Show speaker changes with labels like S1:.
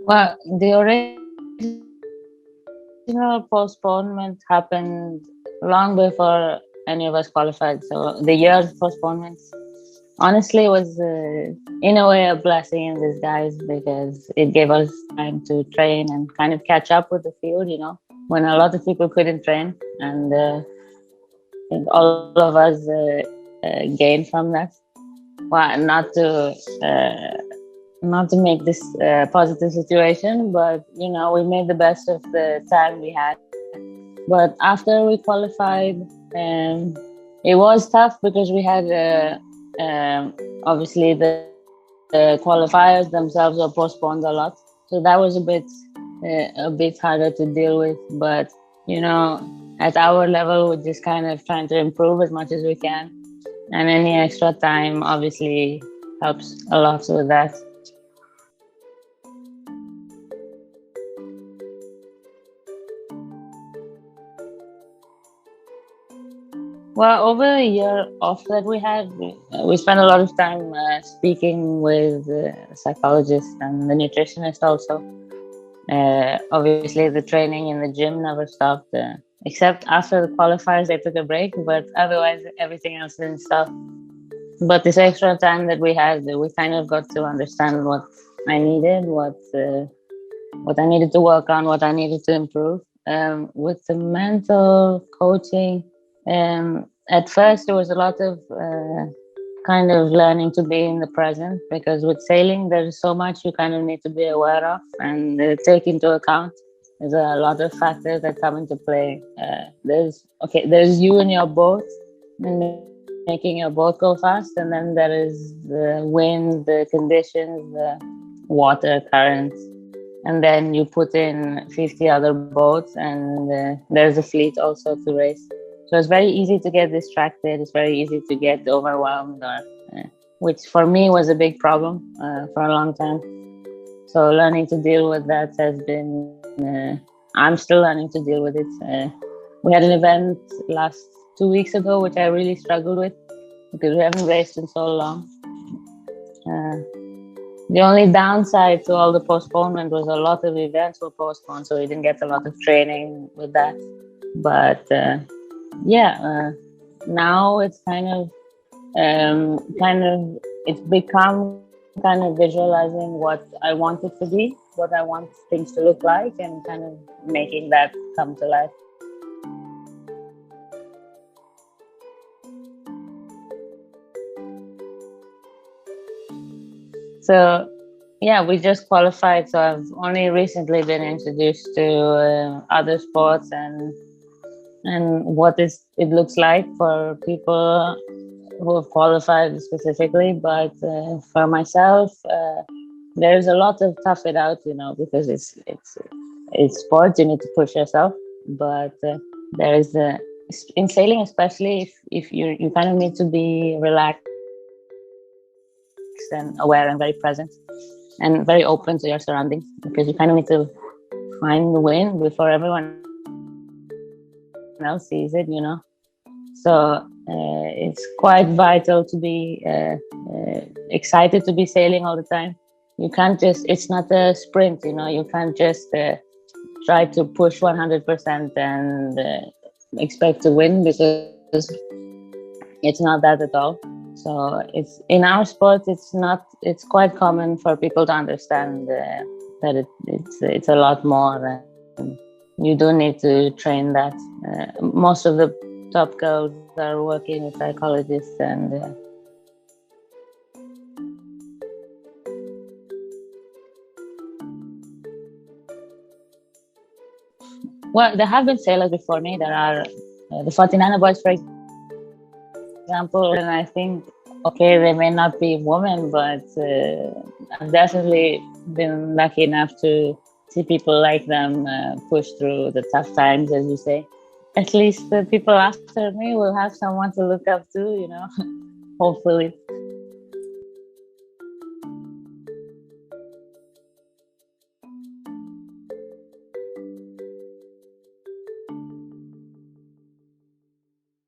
S1: Well, the original postponement happened long before any of us qualified. So the year's postponements honestly was, in a way, a blessing in disguise because it gave us time to train and kind of catch up with the field, when a lot of people couldn't train. And I think all of us gained from that. Well, not to make this a positive situation, but we made the best of the time we had. But after we qualified, um, it was tough because we had obviously the qualifiers themselves were postponed a lot, so that was a bit harder to deal with. But at our level, we're just kind of trying to improve as much as we can, and any extra time obviously helps a lot with that. Well, over a year off that we had, we spent a lot of time speaking with the psychologist and the nutritionist also. Obviously, the training in the gym never stopped, except after the qualifiers, they took a break, but otherwise, everything else didn't stop. But this extra time that we had, we kind of got to understand what I needed, what I needed to work on, what I needed to improve. With the mental coaching, at first, there was a lot of kind of learning to be in the present because with sailing, there's so much you kind of need to be aware of and take into account. There's a lot of factors that come into play. There's you and your boat and making your boat go fast, and then there is the wind, the conditions, the water currents, and then you put in 50 other boats, and there's a fleet also to race. So it's very easy to get distracted. It's very easy to get overwhelmed, which for me was a big problem for a long time. So learning to deal with that has been, I'm still learning to deal with it. We had an event last 2 weeks ago, which I really struggled with because we haven't raced in so long. Uh, the only downside to all the postponement was a lot of events were postponed, so we didn't get a lot of training with that. But yeah, now it's it's become kind of visualizing what I want it to be, what I want things to look like, and kind of making that come to life. So yeah, we just qualified, so I've only recently been introduced to other sports and what it looks like for people who have qualified specifically. But for myself, there's a lot of tough it out, because it's sport. You need to push yourself, but there is in sailing, especially if you kind of need to be relaxed and aware and very present and very open to your surroundings because you kind of need to find the wind before everyone else sees it. So it's quite vital to be excited to be sailing all the time. You can't just, it's not a sprint, you can't just try to push 100% and expect to win because it's not that at all. So it's in our sport, it's quite common for people to understand that it's a lot more, and you do need to train that. Most of the top girls are working with psychologists, and well, there have been sailors before me. There are the 49er boys, for example, and I think, okay, they may not be women, but I've definitely been lucky enough to see people like them push through the tough times, as you say. At least the people after me will have someone to look up to, hopefully.